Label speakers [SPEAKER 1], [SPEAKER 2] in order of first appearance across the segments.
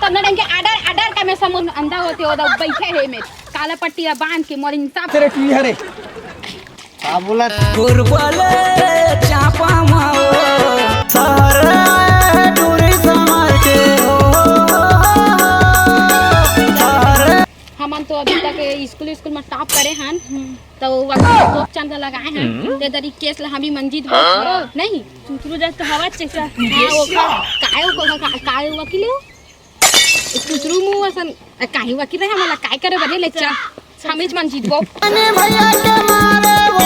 [SPEAKER 1] कन्नड़ के order order का में समुद्र अंधा होते हो तो बैठे है में काला पट्टी बांध के मोर इंसाफ
[SPEAKER 2] तेरे की हरे का बोला
[SPEAKER 3] गुरबले चापा माओ सारे दूरी समार के हो सारे
[SPEAKER 1] हमन तो अभी तक स्कूल में टॉप करे हन तो वकील खूब चंद लगाए हैं ते दरी केस ला हमी मंजित हो नहीं सुतरू जस हवा चेसा हां ओ काय वकील हो सुतरू मु असन काही वकील है मला काय करे बने लेक्चर हमीच मंजित गो
[SPEAKER 3] अने भैया के मारे वो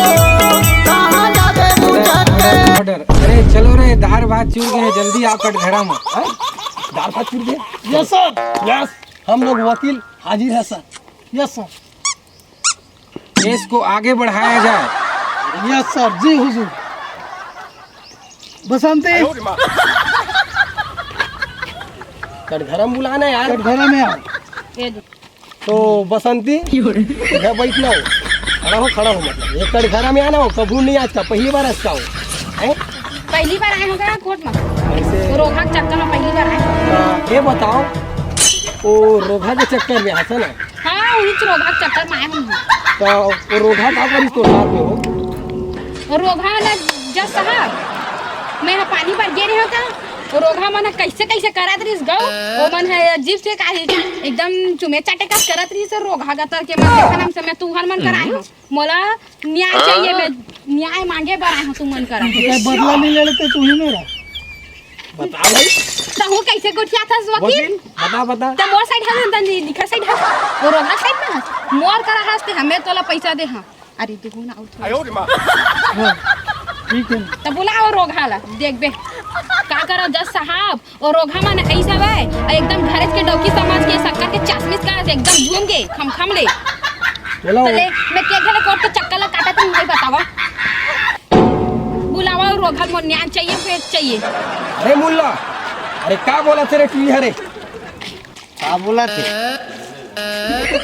[SPEAKER 3] कहां जाके पूछते
[SPEAKER 2] ऑर्डर अरे चलो रे दाल भात चूर गए जल्दी आओ कटघरा में दाल भात चूर गए
[SPEAKER 4] यस सर यस हम लोग वकील हाजिर है सर यस सर
[SPEAKER 2] केस को आगे बढ़ाया जाए
[SPEAKER 4] यस सर जी हुजूर बसंती
[SPEAKER 2] कटघरा में बुलाना है यार
[SPEAKER 4] कटघरा में आओ
[SPEAKER 1] ये दे
[SPEAKER 2] तो बसंती इधर बैठना हो खड़ा हो मतलब ये कटघरा में आना हो कबू नहीं आज का पहली बार आज का हो हैं
[SPEAKER 1] पहली बार आए हो का कोर्ट में
[SPEAKER 2] ऐसे
[SPEAKER 1] रोहा के चक्कर में पहली बार आए
[SPEAKER 2] ये बताओ वो रोगा के चक्कर में हंसा ना
[SPEAKER 1] हां उन्हीं रोहा के चक्कर में आए हम
[SPEAKER 2] तो वो रोगा का करी तो साथ में हो
[SPEAKER 1] रोगा ना जज साहब मैं पानी पर गिरे हो का रोगा मन कैसे करत रहीस गौ ओ मन है अजीब से काहे एकदम चुमे चाटे का करत रहीस रोगा गतर के मन देखा नाम से मैं तुहर मन कराए हो मोला न्याय चाहिए मैं न्याय मांगे बर आए हो तू मन करा
[SPEAKER 4] बदला नहीं ले लेते तू ही मेरा
[SPEAKER 2] बताओ भाई
[SPEAKER 1] तो हूं कैसे गुठिया था वकील
[SPEAKER 2] बता
[SPEAKER 1] त मोर साइड है त लिखा साइड है वो रोगा साइड में मोर करा हस्ते हमें तोला पैसा दे हां अरे देखो ना आउट
[SPEAKER 4] ठीक है
[SPEAKER 1] तो बुलाओ रोगा ला देख बे का करो जज साहब और रोगा मन ऐसा बे एकदम घरेज के डौकी समाज के शक्कर के चासमिस का एकदम झूम गए खम ले
[SPEAKER 2] चलो
[SPEAKER 1] चले मैं के घरे कोर्ट के चक्कर ला काटा तुम नहीं बतावा बुलावा रोगा मोर न्याय चाहिए पेट चाहिए
[SPEAKER 2] अरे मुल्ला अरे का बोला तेरे की हरे
[SPEAKER 4] का बोला थे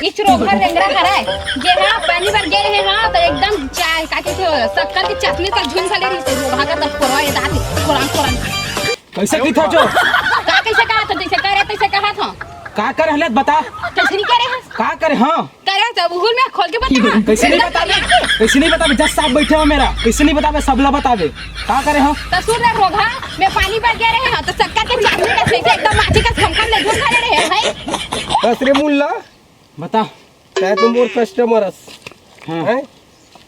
[SPEAKER 1] इस रोगा रेंगरा कराए जे हां पहली बार गे रहे हां तो एकदम चाय काटे थे शक्कर के चासमिस का झूम सा ले रही थी रोगा का तब करवाए दाते कुरान
[SPEAKER 2] कैसे की था जो
[SPEAKER 1] का कैसे कहा था जैसे करे तैसे कहा था
[SPEAKER 2] का करे हले बता
[SPEAKER 1] कैसे नहीं करे हैं
[SPEAKER 2] का करे हां
[SPEAKER 1] करे तो भूल में खोल के बता
[SPEAKER 2] कैसे नहीं बतावे जज साहब बैठे हो मेरा कैसे नहीं बतावे सबला बतावे का करे हां
[SPEAKER 1] तो सुन रे रोगा मैं पानी भर गए रहे हैं तो शक्कर के चासनी का से एकदम माटी का खमखम ले झूम खा रहे हैं
[SPEAKER 2] बस रे मुल्ला बता चाहे तुम मोर कस्टमर हैं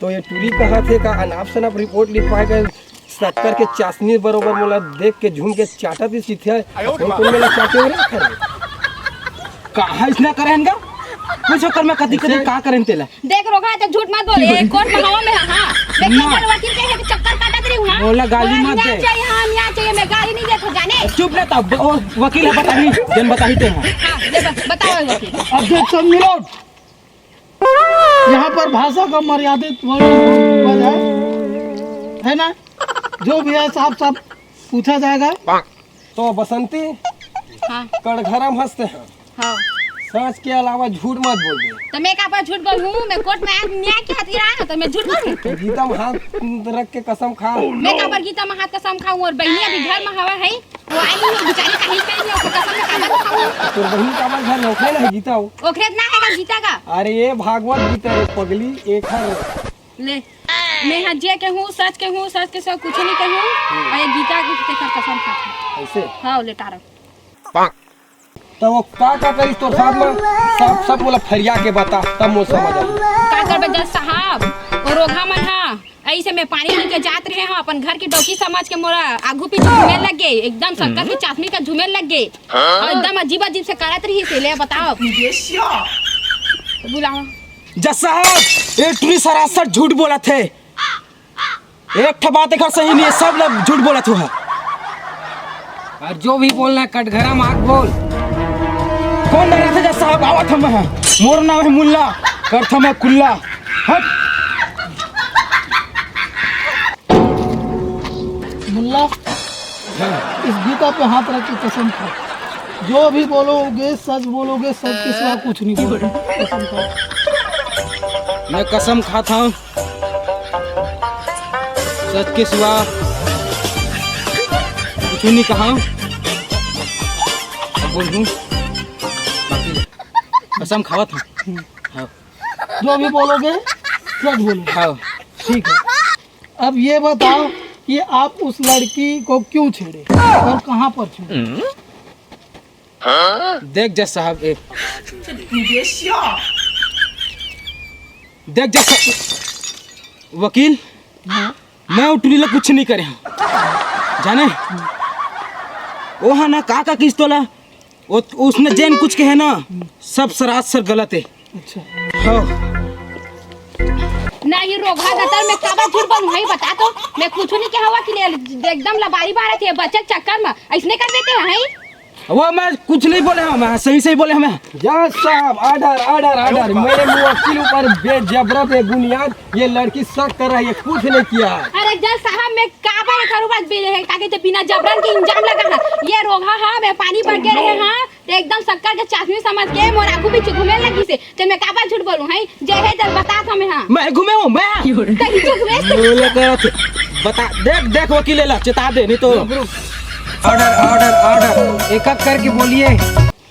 [SPEAKER 2] तो ये टूरी कहा थे का अनाप शनाप रिपोर्ट लिखवाएगा शक्कर के चाशनी बरोबर मोला देख के झूम के चाटा दी सीथे तुम मेला चाटे हो रे कहा इसना करेंगा पूछो कर मैं कदी का करें तेला
[SPEAKER 1] देख रोगा तो झूठ मत बोले कोर्ट में हवा में हां मैं केवल वकील के है चक्कर काटत रही हूं हां
[SPEAKER 2] बोला गाली मत दे
[SPEAKER 1] चाहिए हां न्याय चाहिए मैं गाली नहीं देता जाने
[SPEAKER 2] चुप ना तब वकील है बता नहीं जन बता ही ते
[SPEAKER 1] हां दे बताओ वकील
[SPEAKER 4] ऑब्जेक्शन मिलोट यहाँ पर भाषा का मर्यादित वर्णन है ना जो भी है साफ पूछा जाएगा
[SPEAKER 2] तो बसंती
[SPEAKER 1] हां
[SPEAKER 2] कटघरा में हंसते हैं
[SPEAKER 1] हां
[SPEAKER 2] सच के अलावा झूठ मत बोल दे
[SPEAKER 1] तो मैं का पर झूठ बोलूं मैं कोर्ट में न्याय के खातिर आया तो मैं झूठ बोलूं
[SPEAKER 2] गीता में हाथ रख के कसम खा
[SPEAKER 1] मैं का पर गीता में हाथ कसम खाऊं और बहनी अभी घर में हवा है वो आई नहीं बेचारी कहीं पे नहीं उसको कसम में खाऊं
[SPEAKER 2] तो बहन का आवाज घर नौखे ना गीता हो
[SPEAKER 1] ओखरे ना है का गीता का
[SPEAKER 2] अरे ये भागवत गीता है पगली एक है
[SPEAKER 1] ले मैं हजे के हूं सच के सब कुछ नहीं कहूं और ये गीता की कसम खाता
[SPEAKER 2] ऐसे
[SPEAKER 1] हां ले तारा
[SPEAKER 2] तो वो का करी तो साथ में सब बोला फरिया के बता तब मुझे समझ आई
[SPEAKER 1] का करबे जज साहब और रोगा मन हां ऐसे में पानी लेके जात रहे हां अपन घर की डौकी समाज के मोरा आगू पीछे झूमे लग गए एकदम शक्कर की चाशनी का झूमे लग गए और एकदम अजीब से करत रही से ले बताओ बुलाओ
[SPEAKER 2] जज साहब ये टूरी सरासर झूठ बोला थे एक ठो बात का सही नहीं है सब लोग झूठ बोला था और जो भी बोलना है कटघरा में आग बोल कौन डरा था जज साहब आवत हम है मोर नाम है मुल्ला करथम है कुल्ला हट
[SPEAKER 4] मुल्ला इस गीता पे हाथ रख के कसम खा जो भी बोलोगे सच के सिवा कुछ नहीं बोलोगे कसम खा
[SPEAKER 2] मैं कसम खाता हूँ सच के सिवा कुछ नहीं कहा बोलूँ
[SPEAKER 5] कसम खावत हूँ। हाँ
[SPEAKER 4] जो भी बोलोगे सच बोलो।
[SPEAKER 5] हाँ
[SPEAKER 4] ठीक है। अब ये बताओ कि आप उस लड़की को क्यों छेड़े और कहाँ पर छेड़े?
[SPEAKER 5] देख जज साहब देख जज साहब वकील
[SPEAKER 4] हाँ?
[SPEAKER 5] मैं उठली कुछ नहीं करे हूँ जाने वो है ना काका किस तोला वो उसने जैन कुछ के है ना सब सरासर गलत है।
[SPEAKER 4] अच्छा
[SPEAKER 5] हाँ
[SPEAKER 1] ना ये रोगा गतर में काबा झूठ बोलूं है बता तो मैं कुछ नहीं के हवा के लिए एकदम लबारी बारह थे बचत चक्कर में ऐसने कर देते हैं
[SPEAKER 5] वो मैं कुछ नहीं बोले हूँ मैं सही सही बोले हमें।
[SPEAKER 2] जज साहब ऑर्डर ऑर्डर ऑर्डर मेरे मुवक्किल ऊपर बेजबरा पे बुनियाद ये लड़की शक कर रही है, कुछ नहीं किया।
[SPEAKER 1] अरे जज साहब मैं काबा करूँ बात बेले है ताकि तो बिना जबरन के इंजाम लगा है ये रोगा हाँ मैं पानी भर के रहे हाँ तो एकदम शक्कर के चाशनी समझ के मोर आगू भी घूमे लगी से तो मैं काबा झूठ बोलूं है जे है जब बता था मैं हाँ
[SPEAKER 5] मैं घूमे हूँ मैं
[SPEAKER 1] कहीं तो घूमे
[SPEAKER 5] बोले करो थे। बता देख देख वकील ला चेता दे नहीं तो
[SPEAKER 2] ऑर्डर ऑर्डर ऑर्डर एक एक करके बोलिए।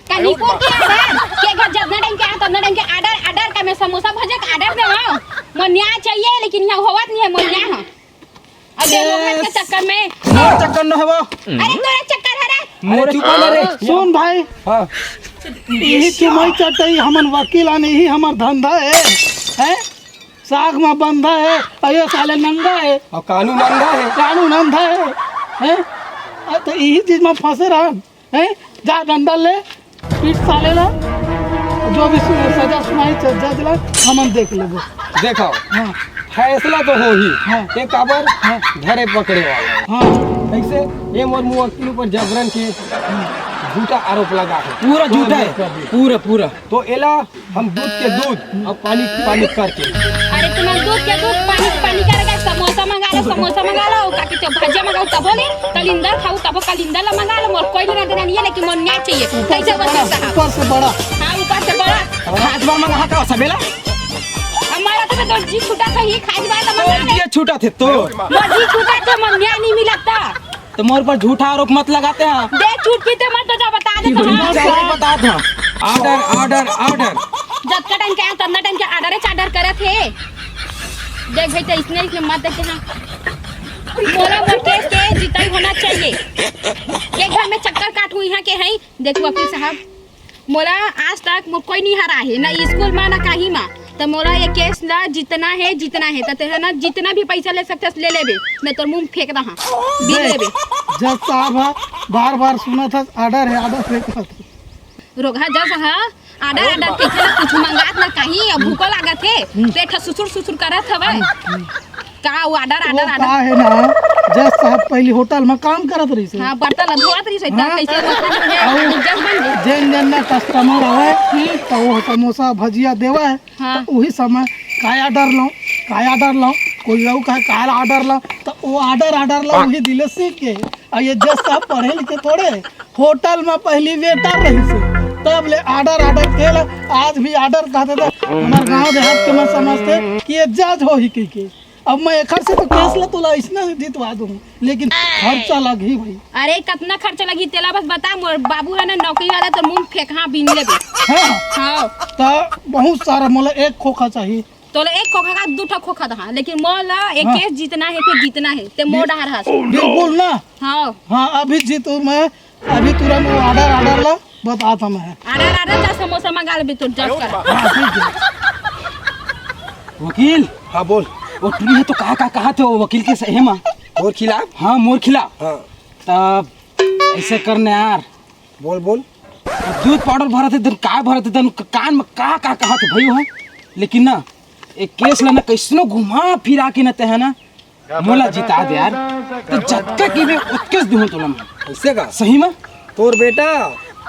[SPEAKER 1] कहीं को क्या है के घर जब न डंके तब न डंके आर्डर आर्डर का मैं समोसा भजे का आर्डर दे हां मन न्याय चाहिए लेकिन यहाँ होवत नहीं है मन न्याय हां अब ये लोग के चक्कर में
[SPEAKER 5] मोर चक्कर न है वो
[SPEAKER 1] अरे तोरा चक्कर है रे
[SPEAKER 5] मोर
[SPEAKER 2] चुप ना रे।
[SPEAKER 4] सुन भाई
[SPEAKER 2] हाँ
[SPEAKER 4] यही चुमाई चटाई हमन वकील आने ही हमार धंधा है साग में बंधा है और ये साले नंगा है
[SPEAKER 2] और कानून अंधा है।
[SPEAKER 4] कानून अंधा है तो यही चीज में फंसे रहा है जा डंडा ले पीट साले ला जो भी सजा सुनाई जज ला हमन देख लेबो।
[SPEAKER 2] देखो
[SPEAKER 4] हाँ
[SPEAKER 2] फैसला तो हो ही
[SPEAKER 4] हाँ।
[SPEAKER 2] एक काबर
[SPEAKER 4] हाँ।
[SPEAKER 2] धरे पकड़े वाला
[SPEAKER 4] हाँ
[SPEAKER 2] ऐसे ये मोर मुवक्किल ऊपर जबरन के झूठा आरोप लगा है।
[SPEAKER 5] पूरा झूठा है पूरा पूरा।
[SPEAKER 2] तो एला हम दूध के दूध और पानी पानी करके
[SPEAKER 1] अरे तुम दूध के दूध पानी करेगा समोसा मंगा लो काकी तो भजिया मंगाओ तब बोले कलिंदर खाओ तब कलिंदर ला मंगा लो मोर कोई लेना देना नहीं है लेकिन मन न्याय चाहिए कैसे वकील साहब
[SPEAKER 4] ऊपर से बड़ा
[SPEAKER 1] हां ऊपर से बड़ा
[SPEAKER 5] हाथ बार मंगा का सबेला
[SPEAKER 1] हमारा तो जी छूटा था ये खाई बात मंगा ले
[SPEAKER 5] ये छूटा थे तो
[SPEAKER 1] जी छूटा था मन न्याय नहीं मिलता
[SPEAKER 5] तो मोर पर झूठा आरोप मत लगाते हैं।
[SPEAKER 1] दे छूट की तो मत जा बता दे
[SPEAKER 5] चलो बता था ऑर्डर ऑर्डर ऑर्डर
[SPEAKER 1] जब का टाइम क्या तन्ना टाइम के ऑर्डर करे थे देख भाई तो इसने मत देखे हां मोरा मोर केस के जिताई होना चाहिए एक घर में चक्कर काटू यहाँ के हैं देखो वकील साहब मोरा आज तक कोई नहीं हरा है ना स्कूल में ना कहीं में तो मोरा ये केस ला जितना है तो तेरा ना जितना भी पैसा ले सकते ले लेबे मैं तो मुंह फेंक रहा भी लेबे।
[SPEAKER 4] जज साहब बार बार सुना था ऑर्डर है ऑर्डर फेंक
[SPEAKER 1] रोगा जज हाँ आडर के कुछ मंगात ना कहीं अब भूख लागत है पेट सुसुर करत हवे का वो आडर
[SPEAKER 4] का है ना जज साहब पहले होटल में काम करत रही से
[SPEAKER 1] हां बर्तन धोत रही से कैसे जज बन गए
[SPEAKER 4] जैन जैन ना कस्टमर आवे तो वो समोसा भजिया देवा है
[SPEAKER 1] हाँ।
[SPEAKER 4] तो वही समय काय ऑर्डर लो कोई लोग का काय ऑर्डर लो तो वो ऑर्डर लो वही दिले सीख के और ये जज साहब पढ़े लिखे थोड़े होटल में पहली वेटर रही से तब ले ऑर्डर केला आज भी ऑर्डर कहते थे हमारे गांव देहात के मैं समझते कि ये जज हो ही के अब मैं एक से तो केस ला तोला इसना जीतवा दूं लेकिन खर्चा लगी भाई।
[SPEAKER 1] अरे कितना खर्चा लगी तेला बस बता मोर बाबू है ना नौकरी वाला तो मुंह फेंक हां बीन लेबे
[SPEAKER 4] हां
[SPEAKER 1] हां
[SPEAKER 4] तो बहुत सारा मोला एक खोखा चाहिए
[SPEAKER 1] तो एक खोखा का दूठा खोखा दहा लेकिन मोला एक केस जीतना है फिर जीतना है ते मोड़ हार हस
[SPEAKER 4] बिल्कुल ना
[SPEAKER 1] हां
[SPEAKER 4] हाँ अभी जीतू मैं अभी तुरंत वो ऑर्डर ला बताता मैं
[SPEAKER 1] आडर जा समोसा मंगा लेबे तो जज कर
[SPEAKER 4] हाँ ठीक है
[SPEAKER 5] वकील
[SPEAKER 2] हाँ बोल
[SPEAKER 5] वो टूरी है तो कहा थे वो वकील के सही में
[SPEAKER 2] और खिलाफ
[SPEAKER 5] हाँ मोर खिलाफ
[SPEAKER 2] हाँ
[SPEAKER 5] तब ऐसे करने यार
[SPEAKER 2] बोल बोल
[SPEAKER 5] दूध पाउडर भरा थे काय भरा थे कान में कहा थे भाई हो लेकिन ना एक केस लेना कैसनो घुमा फिरा के न ते है ना मोला जिता दे यार तो जत्का की भी उत्केस दूं तो
[SPEAKER 2] ऐसे का
[SPEAKER 5] सही में
[SPEAKER 2] तोर बेटा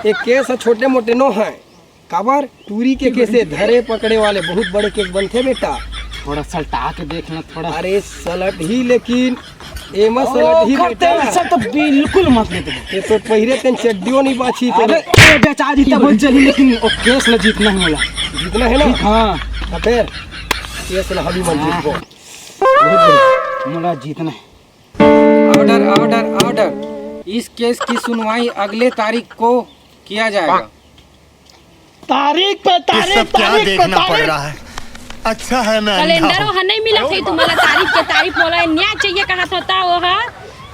[SPEAKER 2] एक केस छोटे मोटे नो है काबर टूरी के केसे धरे पकड़े वाले बहुत बड़े केस बनते बेटा
[SPEAKER 5] थोड़ा सलटा के देखना थोड़ा
[SPEAKER 2] अरे सलट ही लेकिन एमा सलट ही बेटा
[SPEAKER 5] सब तो बिल्कुल मत लेते
[SPEAKER 2] ये तो पहिरे तेन चड्डियों नहीं बाछी तो
[SPEAKER 5] अरे बेचा जीता बहुत जल्दी लेकिन वो केस ले जीतना है मोला
[SPEAKER 2] जीतना है ना
[SPEAKER 5] हाँ
[SPEAKER 2] तो फिर केस ला हमी मन जीत को
[SPEAKER 5] बहुत बढ़िया मोला जीतना है।
[SPEAKER 6] ऑर्डर ऑर्डर ऑर्डर इस केस की सुनवाई अगले तारीख को किया जाएगा।
[SPEAKER 4] तारीख पे
[SPEAKER 3] ये
[SPEAKER 4] तारीख
[SPEAKER 3] सब क्या
[SPEAKER 4] तारीख पे
[SPEAKER 3] देखना पड़
[SPEAKER 4] तारीख।
[SPEAKER 3] रहा है। अच्छा है मैं अंधा
[SPEAKER 1] कैलेंडर
[SPEAKER 3] हूँ।
[SPEAKER 1] वहाँ नहीं मिला थे तुम्हारा तारीख के तारीख बोला न्याय चाहिए कहा था वो है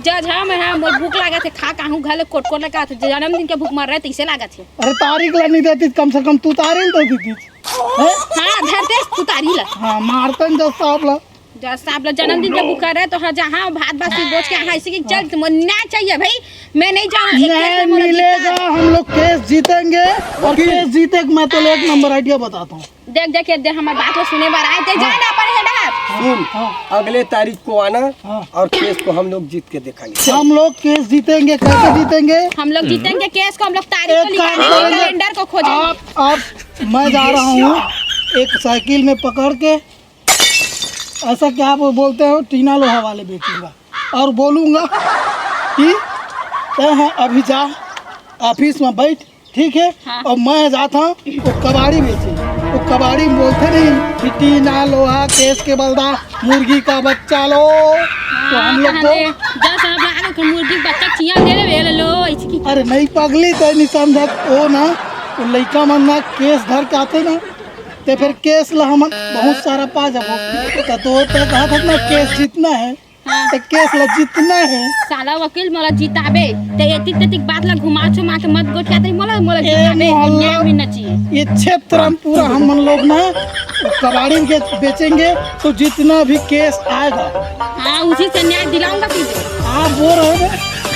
[SPEAKER 1] जज हम है मोर भूख लगा थे खा कहूँ घर कोट कोट लगा थे जन्मदिन के भूख मर रहे थे इसे लगा थे
[SPEAKER 4] अरे तारीख ला नहीं देती कम से कम तू तारीख दे दी थी। हैं?
[SPEAKER 1] हाँ धरते तू तारी ला
[SPEAKER 4] हाँ मारतन जब साहब ला
[SPEAKER 1] जैसा आप लोग जन्मदिन के भूख कर रहे तो हाँ जहाँ भात बासी बोझ के यहाँ इसी की चल तुम न्याय चाहिए भाई मैं नहीं जाना
[SPEAKER 4] नहीं मिलेगा। हम लोग केस जीतेंगे और केस जीते मैं तो एक नंबर आइडिया बताता हूँ।
[SPEAKER 1] देख देख के देख हमारे बात को सुने बार आए थे जाना पड़ेगा
[SPEAKER 2] सुन,
[SPEAKER 4] हाँ।
[SPEAKER 2] अगले तारीख को आना
[SPEAKER 4] हाँ।
[SPEAKER 2] और केस को हम लोग जीत के दिखाएंगे।
[SPEAKER 4] हम लोग केस जीतेंगे। कैसे जीतेंगे?
[SPEAKER 1] हम लोग जीतेंगे केस को हम लोग तारीख को
[SPEAKER 4] एक काम
[SPEAKER 1] निकालेंगे
[SPEAKER 4] करेंगे।
[SPEAKER 1] कैलेंडर को खोजेंगे
[SPEAKER 4] आप मैं जा रहा हूँ एक साइकिल में पकड़ के ऐसा क्या आप बोलते हो टीना लोहा वाले बेचूंगा और बोलूँगा कि हाँ अभी जा ऑफिस में बैठ ठीक है।
[SPEAKER 1] हाँ।
[SPEAKER 4] और मैं जाता हूँ वो कबाड़ी बेचे वो कबाड़ी बोलते नहीं कि टीना लोहा केस के बलदा मुर्गी का बच्चा लो तो हम लोग को
[SPEAKER 1] 10 लाख मुर्गी बच्चा चिया दे ले लो ऐसी की
[SPEAKER 4] अरे नहीं पगली तो नहीं समझ वो ना वो लड़का मन ना केस धर के आते ना तो फिर केस ला हम बहुत सारा पा जाबो तो कहा था ना केस जीतना है तो केस ला जीतना है।
[SPEAKER 1] साला वकील मला जिताबे ते एतिक तेतिक बात ला घुमा छुमा के मत गोठिया ते मला जिताबे
[SPEAKER 4] मोहल्ला-
[SPEAKER 1] न्याय मिलना चाहिए
[SPEAKER 4] ये क्षेत्र हम पूरा हम लोग ना कबाड़ी के बेचेंगे तो जितना भी केस आएगा
[SPEAKER 1] हाँ उसी से न्याय दिलाऊंगा तुझे
[SPEAKER 4] आप बोल रहे हो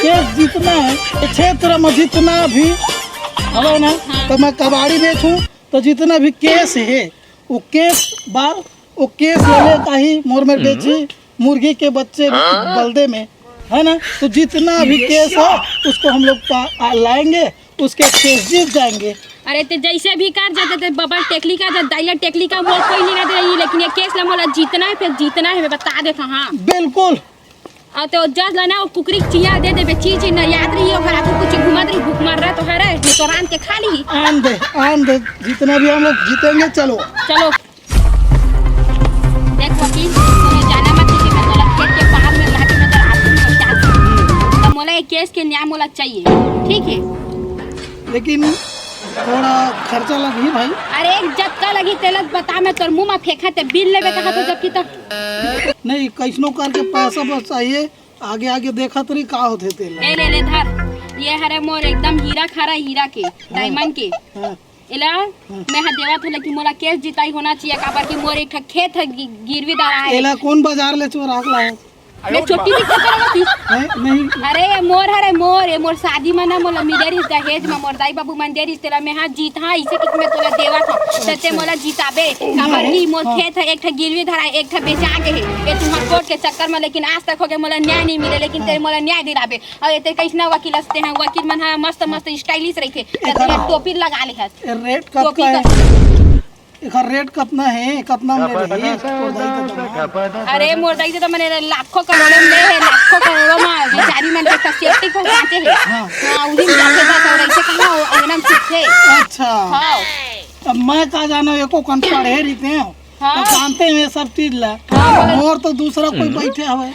[SPEAKER 4] केस जीतना है ये क्षेत्र में जितना भी है ना तो मैं कबाड़ी बेचूं तो जितना भी केस है वो केस बाल वो केस ले का ही मोर में बेची मुर्गी के बच्चे बलदे में है ना तो जितना भी केस है उसको हम लोग लाएंगे उसके केस जीत जाएंगे।
[SPEAKER 1] अरे ते जैसे भी कर जाते थे बबल टेकली का दाइया टेकली का वो कोई नहीं रहते रही लेकिन ये केस ला मोला जीतना है फिर जीतना है मैं बता देता हाँ
[SPEAKER 4] बिल्कुल
[SPEAKER 1] और तो जज लाना और कुकरी चिया दे दे चीज न याद रही हो खराब कुछ घुमा रही भूख मार रहा तो है नहीं तो रान के खा ली
[SPEAKER 4] आन दे जितना भी हम लोग जीतेंगे चलो
[SPEAKER 1] चलो देख वकील तूने जाना मत कि मैं तोला खेत के बाहर में लाके नजर आती हूं क्या तो मोला ये केस के न्याय मोला चाहिए ठीक है
[SPEAKER 4] लेकिन थोड़ा खर्चा लगी भाई।
[SPEAKER 1] अरे एक जत्ता लगी तेलत बता मैं तोर मुंह में फेंका ते बिल लेवे कहा तो जबकि तो
[SPEAKER 4] नहीं कैसनो करके पैसा बस चाहिए आगे आगे देखा तरी का होते तेल
[SPEAKER 1] ले धर ये हरे मोर एकदम हीरा खारा हीरा के डायमंड के
[SPEAKER 4] हाँ।
[SPEAKER 1] इला मैं हा देवा था लेकिन मोला केस जिताई होना चाहिए काबर की मोर एक खेत है गिरवी दारा है
[SPEAKER 4] एला कौन बाजार ले चोर आखला है
[SPEAKER 1] मैं छोटी भी क्या करूंगी
[SPEAKER 4] नहीं
[SPEAKER 1] अरे ये मोर शादी में ना मोला मिलेरिस दहेज में मोर दाई बाबू मन देरिस तेरा मैं हाथ जीत हाँ इसे कि मैं तोला देवा था तते मोला जीताबे काबर की मोर खेत है एक ठा गिरवी धरा एक ठा बेचा के है ये तुम्हार कोर्ट के चक्कर में लेकिन आज तक हो गया मोला न्याय नहीं मिले लेकिन तेरे मोला न्याय दिलाबे और ये कैसना वकील हंसते हैं वकील मन हा मस्त मस्त स्टाइलिश रखे तेरे टोपी लगा ले है
[SPEAKER 4] रेट
[SPEAKER 1] टोपी
[SPEAKER 4] कितना
[SPEAKER 1] का
[SPEAKER 4] है एकर रेट कितना है कितना में रही
[SPEAKER 1] अरे मोर दाई तो मैंने लाखों करोड़ों में है लाखों करोड़ों में बेचारी मन के सेफ्टी को जाते हैं हां उसी में जाके बात हो रही है कहां एकदम ठीक है
[SPEAKER 4] अच्छा
[SPEAKER 1] हां
[SPEAKER 4] अब मैं का जानो एको कन पढ़े रहते हैं
[SPEAKER 1] हाँ।
[SPEAKER 4] तो जानते हैं ये सब चीज ला मोर तो दूसरा कोई बैठे हवे।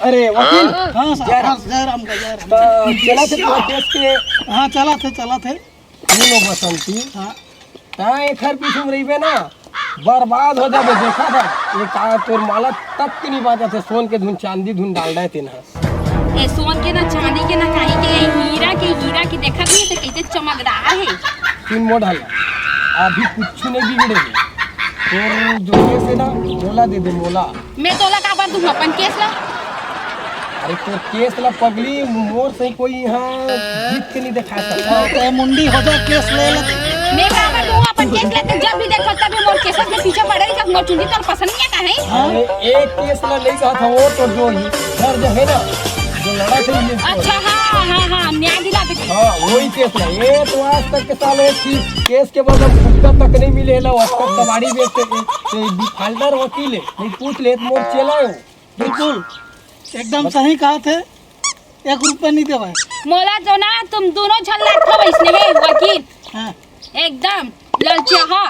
[SPEAKER 2] अरे वकील
[SPEAKER 4] हाँ जयराम का जयराम
[SPEAKER 2] चला थे तो केस के
[SPEAKER 4] हाँ चला थे
[SPEAKER 2] तीनों बसंती
[SPEAKER 4] हाँ
[SPEAKER 2] एक हर पीछे में रही ना बर्बाद हो जाबे देखा था ये का तोर माला तक के नहीं बाजा थे सोन के धुन चांदी धुन डाल रहे थे ना
[SPEAKER 1] ए सोन के ना चांदी के ना काहे के हीरा के देखा नहीं तो कैसे चमकदार है
[SPEAKER 2] तीन मॉडल अभी कुछ नहीं बिगड़ेगी और जो से ना मोला दे दे मोला
[SPEAKER 1] मैं तोला का बार दूं अपन केस ला
[SPEAKER 2] अरे तो केस ला पगली मोर से कोई यहाँ जीत के नहीं दिखा सकता
[SPEAKER 4] तो मुंडी हो जा केस ले ले
[SPEAKER 1] मैं का बार दूं अपन केस लेते जब भी देखो तब मोर केस में पीछे पड़े रही जब मोर चुंडी तो पसंद नहीं आता है
[SPEAKER 2] अरे एक केस ला ले गया था वो तो जो घर जो है ना जो लड़ा थे ये
[SPEAKER 1] अच्छा हाँ न्याय दिला दे
[SPEAKER 2] हाँ वही केस ला ये तो आज तक के साल एक चीज केस के बाद फुटका तक नहीं मिले ला उसका कबाड़ी बेचते डिफाल्टर वकील है नहीं पूछ ले मोर चला
[SPEAKER 4] बिल्कुल एकदम सही कहा थे 1 रुपया नहीं देवा
[SPEAKER 1] मोला जो ना तुम दोनों झल लाखों वैसने है वकील
[SPEAKER 4] हाँ
[SPEAKER 1] एकदम ललचिया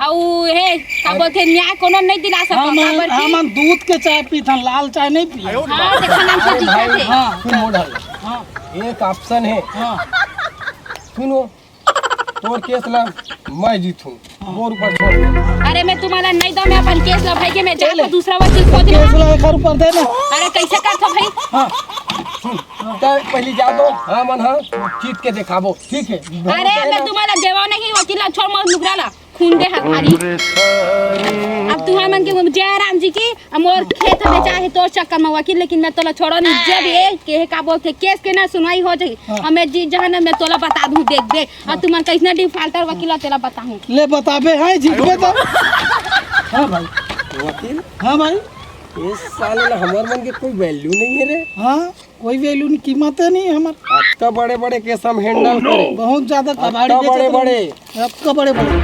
[SPEAKER 1] और है का बोलते न्याय कोनो नहीं दिला सकता काबर की
[SPEAKER 4] हम दूध के चाय पीता लाल चाय नहीं पिए
[SPEAKER 1] हां देखा नाम से दिखा थे
[SPEAKER 4] हाँ
[SPEAKER 2] सुन मॉडल
[SPEAKER 4] हाँ
[SPEAKER 2] एक ऑप्शन है
[SPEAKER 4] हाँ
[SPEAKER 2] सुनो तोर केस ला मैं जीतूं, मोर ऊपर छोड़ दे।
[SPEAKER 1] अरे मैं तुम्हाला नहीं दो, मैं अपन केस ला भाई के मैं जाके दूसरा वकील खोज
[SPEAKER 4] केस
[SPEAKER 1] लूं।
[SPEAKER 4] ला एक और ऊपर दे ना।
[SPEAKER 1] अरे कैसे करथो भाई?
[SPEAKER 2] हाँ सुन, तो पहले जा दो, हाँ मन हाँ जीत के दिखाबो, ठीक है?
[SPEAKER 1] अरे मैं तुम्हाला देवा नहीं वकील छोड़ मत नुकराला खून दे हाथ भारी। अब तुम्हारे मन के जय राम जी की मोर खेत में चाहे तोर चक्कर में वकील, लेकिन मैं तोला छोड़ो नहीं। जब ये के का बोलते केस के ना सुनवाई हो जाई और मैं जीत जहां ना मैं तोला बता दूं, देख दे और तुम कैसे डिफाल्टर वकील तेरा बताऊं।
[SPEAKER 4] ले बताबे है जीतबे तो। हाँ भाई।
[SPEAKER 2] वकील
[SPEAKER 4] हाँ भाई।
[SPEAKER 2] इस साले ना हमार मन के कोई वैल्यू नहीं है रे।
[SPEAKER 4] हाँ कोई वैल्यू नहीं, कीमत है नहीं हमार।
[SPEAKER 2] आपका बड़े बड़े केस हम हैंडल करे,
[SPEAKER 4] बहुत ज्यादा कबाड़ी
[SPEAKER 2] आपका बड़े बड़े
[SPEAKER 4] आपका बड़े बड़े।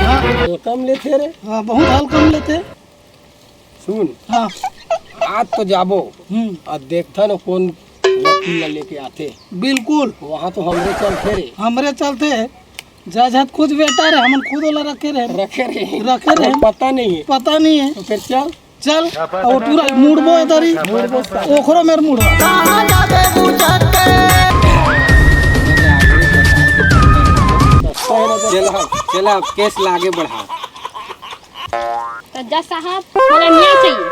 [SPEAKER 2] हाँ कम लेते रे।
[SPEAKER 4] हाँ बहुत हल्कम लेते।
[SPEAKER 2] सुन
[SPEAKER 4] हाँ
[SPEAKER 2] आज तो जाबो और देखता ना कौन वकील ला लेके आते।
[SPEAKER 4] बिल्कुल
[SPEAKER 2] वहाँ तो हमरे चलते रे,
[SPEAKER 4] हमरे चलते जज हाथ खुद बेटा रे, हम खुद वाला रखे रहे
[SPEAKER 2] रखे रे पता नहीं है।
[SPEAKER 4] पता नहीं है।
[SPEAKER 2] तो फिर चल
[SPEAKER 4] चल और पूरा मुड़बो इधर ही, ओखरो मेरे मुड़बो।
[SPEAKER 3] कहाँ जाके पूछते
[SPEAKER 2] चला अब केस ला आगे बढ़ा।
[SPEAKER 1] तो जज साहब मोला न्याय चाहिए।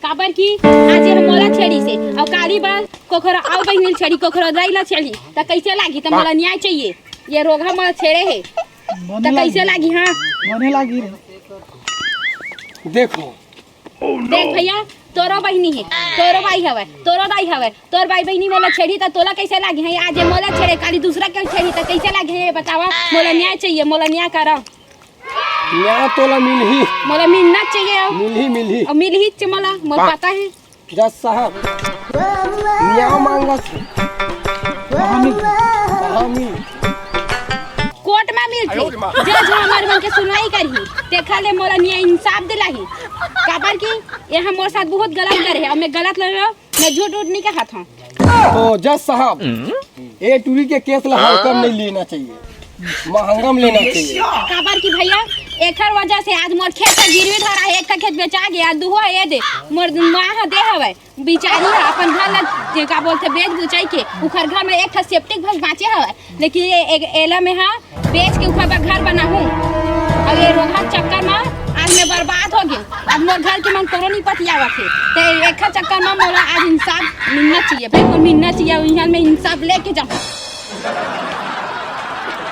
[SPEAKER 1] काबर की आज हम मोला छेड़ी से और काली बार कोखरा आउ बहिनील छेड़ी कोखरा दाइला छेड़ी त कैसे लागी? त मोला न्याय चाहिए। ये रोगा मोला छेड़े है त कैसे लागी? हाँ
[SPEAKER 4] बने लागी रे।
[SPEAKER 2] देखो
[SPEAKER 1] देख भैया, तोरो बहिनी है, तोरो भाई हवे, तोरो दाई हवे, तोर भाई बहिनी मोला छेड़ी त तोला कैसे लागी है? आज ये मोला छेड़े काली दूसरा के छेड़ी त कैसे लागी है? बतावा। मोला न्याय चाहिए, मोला न्याय करो।
[SPEAKER 2] न्याय तोला मिलही
[SPEAKER 1] मोला मिलना चाहिए और
[SPEAKER 2] मिलही
[SPEAKER 1] मिल ही च मोला मोर पता है।
[SPEAKER 2] जज साहब न्याय मांगत कहाँ मिल
[SPEAKER 1] कोर्ट में मिलते जज हमारे मन के सुनवाई करही, देखा ले मोला न्याय इंसाफ दिलाही। काबर की ये मोर साथ बहुत गलत करे है और मैं गलत लग रहा, मैं झूठ उठ नहीं कहत हूँ।
[SPEAKER 2] तो जज साहब ए टूरी के केस ला हल्कम नहीं लेना चाहिए, महंगम लेना चाहिए।
[SPEAKER 1] काबर की भैया एकर वजह से आज मोर खेत गिरवी धरा है, एक खेत बेचा गया, दुहो ये दे मोर माँ दे हवे बिचारी है अपन घर ला जे का बोलते बेच बुचाई के उखर घर में एक सेप्टिक भस बाँचे हवे, लेकिन ये एक एला में हाँ बेच के उखर घर बना हूँ और ये रोगा चक्कर में आज मैं बर्बाद हो गई। अब मोर घर के मन कोनो नहीं पतियावा थे तो एक चक्कर में मोला आज इंसाफ मिलना चाहिए भाई, मोर मिलना चाहिए। यहाँ में इंसाफ लेके जाऊँ।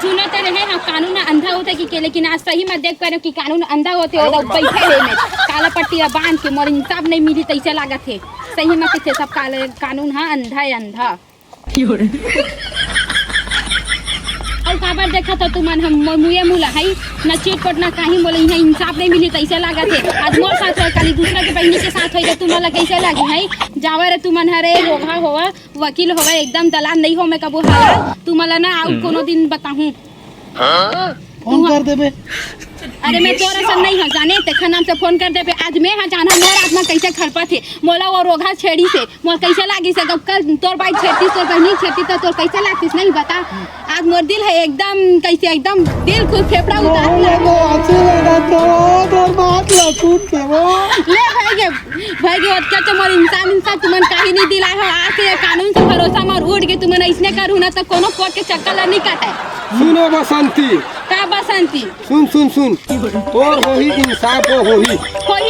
[SPEAKER 1] सुनते रहे हम कानून अंधा होते कि लेकिन आज सही में देख कर कि कानून अंधा होते और बैठे रहे में काला पट्टी बांध के मोर इंसाफ नहीं मिली तैसे लागत है। सही में कैसे सब कानून हाँ अंधा है अंधा। और काबर देखा तो तुमन हम मुए मुला है न चिटपट न कहीं बोले यहाँ इंसाफ नहीं मिली तैसे लागत है। आज मोर साथ हो कल दूसरा के बहनी के साथ हो तुम्हारा कैसे लगी है? जावा रे तुमन हरे रोगा होवा वकील होवा एकदम दलाल नहीं हो मैं कबू हाल तुम्हारा ना आउट कोनो दिन बताऊं।
[SPEAKER 4] फोन कर देबे।
[SPEAKER 1] अरे मैं तोरा सब नहीं है जाने तेखा नाम से फोन कर देबे। आज मैं हाँ जाना मोर आत्मा कैसे खरपा थे मोला वो रोगा छेड़ी से मोर कैसे लागी से कल तोर भाई छेड़ती तोर बहनी छेड़ती तो तोर कैसे लागतीस नहीं बता। आज मोर दिल है एकदम कैसे एकदम दिल खुद फेफड़ा उतार ले भाई के क्या तो मोर इंसान तुमन कहीं नहीं दिला है। आज से कानून से भरोसा मोर उड़ के तुमन ऐसने करू ना तो कोनो कोर्ट के चक्कर नहीं काटे।
[SPEAKER 2] सुनो बसंती
[SPEAKER 1] का बसंती
[SPEAKER 2] सुन सुन सुन तोर होही इंसाफ होही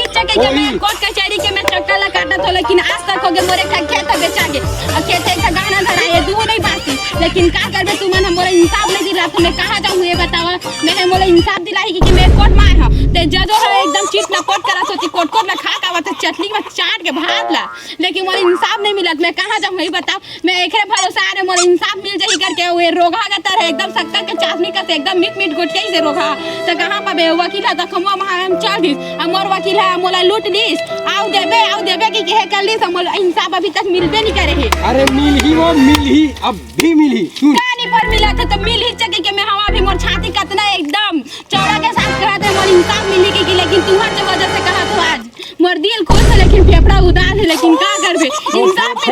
[SPEAKER 1] चके के मैं कोर्ट कचहरी के मैं चक्कर ला काटत हो, लेकिन आज तक हो गए मोरे खेत बेचा गे और खेत का गाना धरा ये दू नहीं बाती। लेकिन का करबे तुमन हमरे इंसाफ नहीं दिला तो मैं कहां जाऊं ये बतावा। मैंने मोरे इंसाफ दिलाई कि मैं कोर्ट मार हां ते जजो है एकदम चीट ना कोर्ट करा सोची कोर्ट ला खा का आवत चटनी में चाट के भात ला, लेकिन मोरे इंसाफ नहीं मिलत मैं कहां जाऊं ये बताओ। मैं एकरे भरोसा रे मोरे इंसाफ मिल जाई करके वो रोगा का तरह एकदम शक्कर के चाशनी का से एकदम मिट गुट के से रोगा त कहां पाबे वकील त खमवा हम चाल दिस मोर वकील है मोला लूट लिस आउ देबे कि कहे कर लिस मोला इंसाफ अभी तक मिलबे नहीं करे है।
[SPEAKER 2] अरे मिलही अब भी मिलही सुन
[SPEAKER 1] कहानी पर मिला था तो मिल ही चके के मैं हवा भी मोर छाती कतना एकदम चौड़ा के साथ कहा था मोर इंसाफ मिली की लेकिन तुम्हारे वजह से कहा तो आज मोर दिल खुश है लेकिन फेफड़ा उदास है, लेकिन का करबे इंसाफ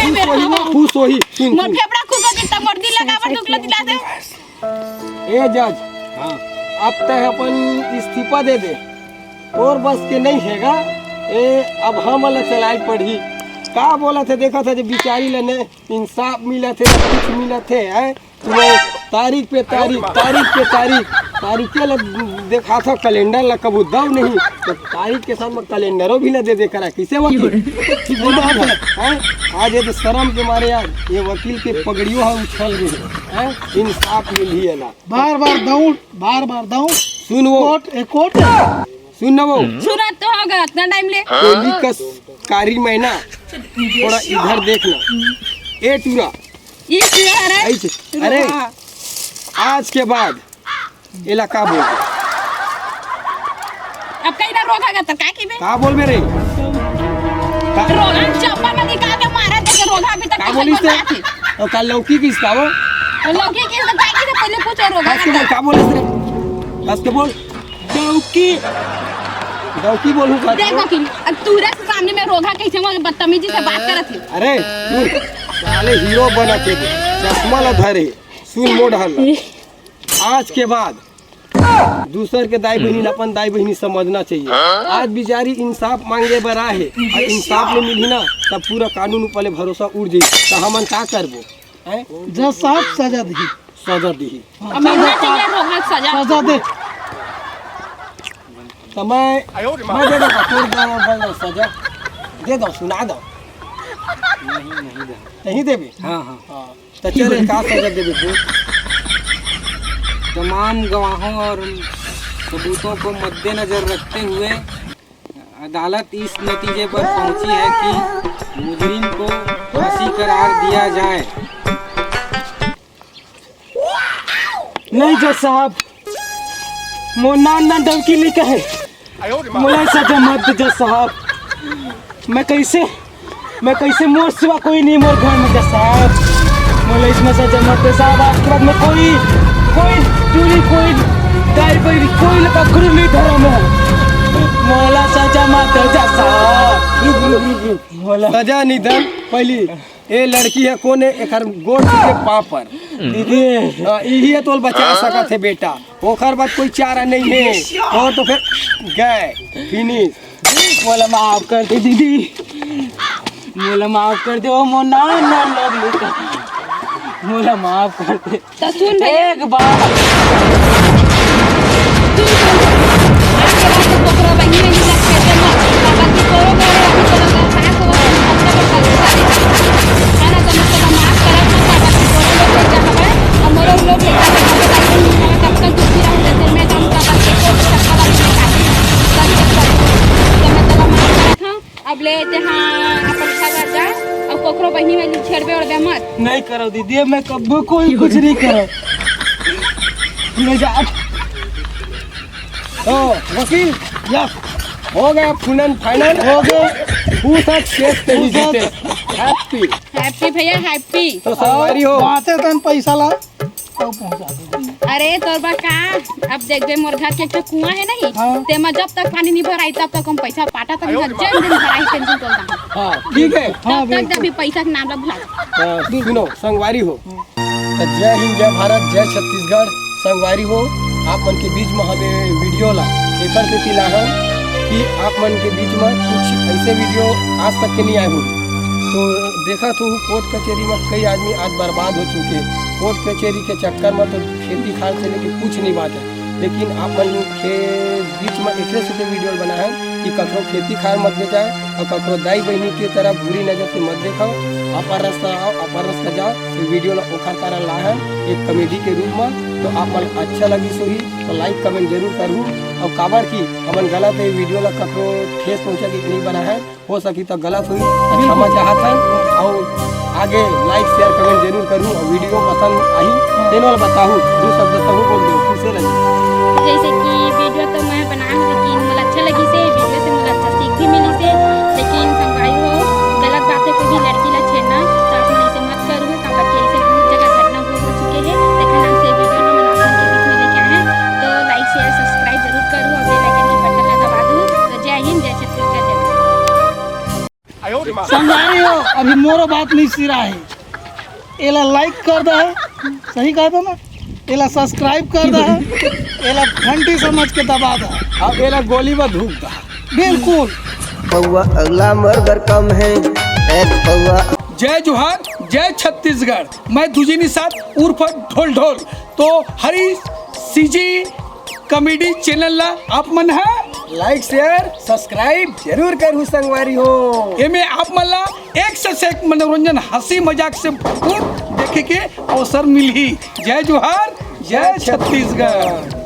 [SPEAKER 1] में
[SPEAKER 2] खुश होही सुन
[SPEAKER 1] मोर फेफड़ा खुश हो के मोर दिल लगावर दुखला दिला दे।
[SPEAKER 2] ए जज हाँ अब तक अपन इस्तीफा दे दे और बस के नहीं हैगा ए अब हम वाला चलाई पड़ी का बोला थे देखा था जब बिचारी लेने इंसाफ मिला थे कुछ मिला थे तुम्हें तारीख पे तारीख तारीख ला देखा था कैलेंडर ला कबू दव नहीं तो तारीख के साथ में कैलेंडरों भी ना दे दे करा किसे वकील हैं? आज ये तो शर्म के मारे यार ये वकील के पगड़ियों है उछल गए हैं। इंसाफ मिली है ना
[SPEAKER 4] बार बार दौड़
[SPEAKER 2] सुन वो
[SPEAKER 4] कोर्ट
[SPEAKER 2] सुन ना वो
[SPEAKER 1] सूरत तो होगा इतना टाइम ले
[SPEAKER 2] कोयली का कारी मैना थोड़ा इधर देखना ए टूरा
[SPEAKER 1] ये क्या है
[SPEAKER 2] ऐसे अरे आज के बाद इलाका बोल
[SPEAKER 1] अब कहीं ना रोगा तो क्या की बे
[SPEAKER 2] का बोल मेरे
[SPEAKER 1] रोगा चप्पा में निकाल के मारा दे के रोगा अभी तक
[SPEAKER 2] का बोलिस रे और कल लौकी की इसका वो
[SPEAKER 1] लौकी की तो काकी से पहले पूछे रोगा
[SPEAKER 2] हंस के बोल का बोलिस रे हंस के बोल लौकी बोलूं का
[SPEAKER 1] देखो कि तूरे से सामने में रोगा कैसे वो बदतमीजी से बात करत है
[SPEAKER 2] अरे सुन साले हीरो बना के दे चश्मा ला धरे सुन मोड़ हल्ला आज के बाद दूसर के दाई बहनी अपन दाई बहनी समझना चाहिए। आज बेचारी इंसाफ मांगे बर है और इंसाफ में मिली ना तब पूरा कानून पहले भरोसा उड़ जाई तो हमन का करबो हैं
[SPEAKER 4] जज साहब सजा दी
[SPEAKER 1] अब मिलना चाहिए रोगा सजा
[SPEAKER 4] दे
[SPEAKER 2] समय मैं दे दो तोड़ दो सजा दे दो सुना दो नहीं देबे
[SPEAKER 5] हाँ
[SPEAKER 2] तो चल का सजा देबे तू
[SPEAKER 5] तमाम गवाहों और सबूतों को मद्देनजर रखते हुए अदालत इस नतीजे पर पहुंची है कि मुजरिम को फांसी करार दिया जाए। नहीं जज साहब मोना ना डंकी नहीं कहे मुझे सजा मत जज साहब मैं कैसे मोर सिवा कोई नहीं मोर घर में जज साहब मुझे इसमें सजा मत साहब आपके बाद में कोई टूरी कोई दाई बैरी कोई लगा गुरु नहीं धर्म मोला सजा मत जज साहब मोला
[SPEAKER 2] सजा निधन पहली ए लड़की है कौन है एक गोड़ के पापर
[SPEAKER 5] दीदी
[SPEAKER 2] यही है तो बचा सकत है बेटा ओखर बाद कोई चारा नहीं है और तो फिर गए फिनिश
[SPEAKER 5] मोला माफ कर दे दीदी मोला माफ कर दे ओ मोना ना लोग मोला माफ कर दे
[SPEAKER 1] तो सुन भैया
[SPEAKER 5] एक बार
[SPEAKER 1] पोखरा बहिनी में लग के दे बाबा की कोरो अभी तो लगा साथ हो खाना तो मतलब माफ करा तो बाबा की कोरो लोग ले जा हमें हमारे लोग ले जा तब तक दूसरी राउंड देते मैं जाऊं बाबा के कोरो चक्का वाला तो मैं तो माफ करा था अब ले ते हां अपन खबर जा अब पोखरा बहिनी में छेड़बे और बे मत
[SPEAKER 5] नहीं करो दीदी मैं कब कोई कुछ नहीं करो मैं जा
[SPEAKER 2] ओ वकील या हो गया फाइनल हो गए पूरा केस पे ही जीते
[SPEAKER 1] हैप्पी भैया हैप्पी
[SPEAKER 2] तो सवारी हो
[SPEAKER 4] बातें तन पैसा ला तो पहुंचा दे
[SPEAKER 1] अरे तोर बा का अब देख बे मोर घर के एक कुआं है नहीं
[SPEAKER 4] हाँ।
[SPEAKER 1] ते में जब तक पानी नहीं भराई तब तक हम पैसा पाटा तक जब दिन भराई टेंशन तो ना
[SPEAKER 2] हाँ ठीक है
[SPEAKER 1] तब तक जब भी पैसा के नाम ला भुला
[SPEAKER 2] सुनो संगवारी हो तो जय हिंद जय भारत जय छत्तीसगढ़ संगवारी हो आप मन के बीच में हमें वीडियो ला पेपर से तिला है कि आप मन के बीच में कुछ ऐसे वीडियो आज तक के नहीं आए होंगे तो देखा तो कोर्ट कचहरी में कई आदमी आज बर्बाद हो चुके कोर्ट कचहरी के चक्कर में तो खेती खाल से लेके कुछ नहीं बात है लेकिन आप मन के बीच में एक से वीडियो बना है कि ककरो खेती खार मत बेचाए और ककरो दाई बहनी की तरह बुरी नज़र से मत देखो अपर रास्ता आओ अपर रास्ता जाओ तो वीडियो ओखर कारण ला है एक कॉमेडी के रूप में तो आप मन अच्छा लगी सोही तो लाइक कमेंट जरूर करूँ और काबर की हमन गलत है वीडियो ला ककरो ठेस पहुँचा के नहीं बना है हो सकी तो गलत हुई तो क्षमा चाहत है और आगे लाइक शेयर कमेंट जरूर करूँ और वीडियो पसंद आई तेनों बताऊँ दो शब्द तो बोल दो किसे लगे
[SPEAKER 1] जैसे कि वीडियो तो मैं बना हूं लेकिन मुझे अच्छा लगी से वीडियो से मुझे अच्छा सीख भी मिली से लेकिन संगवारी हो गलत बातें को भी लड़की ला छेड़ना तो आप ऐसे मत करो काबर के ऐसे बहुत जगह घटना हो चुके हैं लेकिन हम से वीडियो हम आप के बीच में लेके आए हैं तो लाइक शेयर सब्सक्राइब जरूर करो और बेल आइकन के बटन ला दबा दो तो जय हिंद जय छत्तीसगढ़ जय
[SPEAKER 4] संगारी हो अभी मोरो बात नहीं सिरा है एला लाइक कर दे सही कहा था ना एला सब्सक्राइब कर दे एला घंटी समझ के दबा दे
[SPEAKER 2] अब एला गोली में धूप दा
[SPEAKER 4] बिल्कुल
[SPEAKER 3] पौआ अगला मर्गर कम है एक पौआ
[SPEAKER 2] जय जोहार
[SPEAKER 6] जय छत्तीसगढ़। मैं दुजिनी साथ उर्फ ढोल ढोल। तो हरी सीजी कॉमेडी चैनल ला आप मन है
[SPEAKER 2] लाइक शेयर सब्सक्राइब जरूर करू संगवारी हो।
[SPEAKER 6] एमे आप मन ला एक से एक मनोरंजन हंसी मजाक से भरपूर देखे के अवसर मिली। जय जोहार, जय छत्तीसगढ़।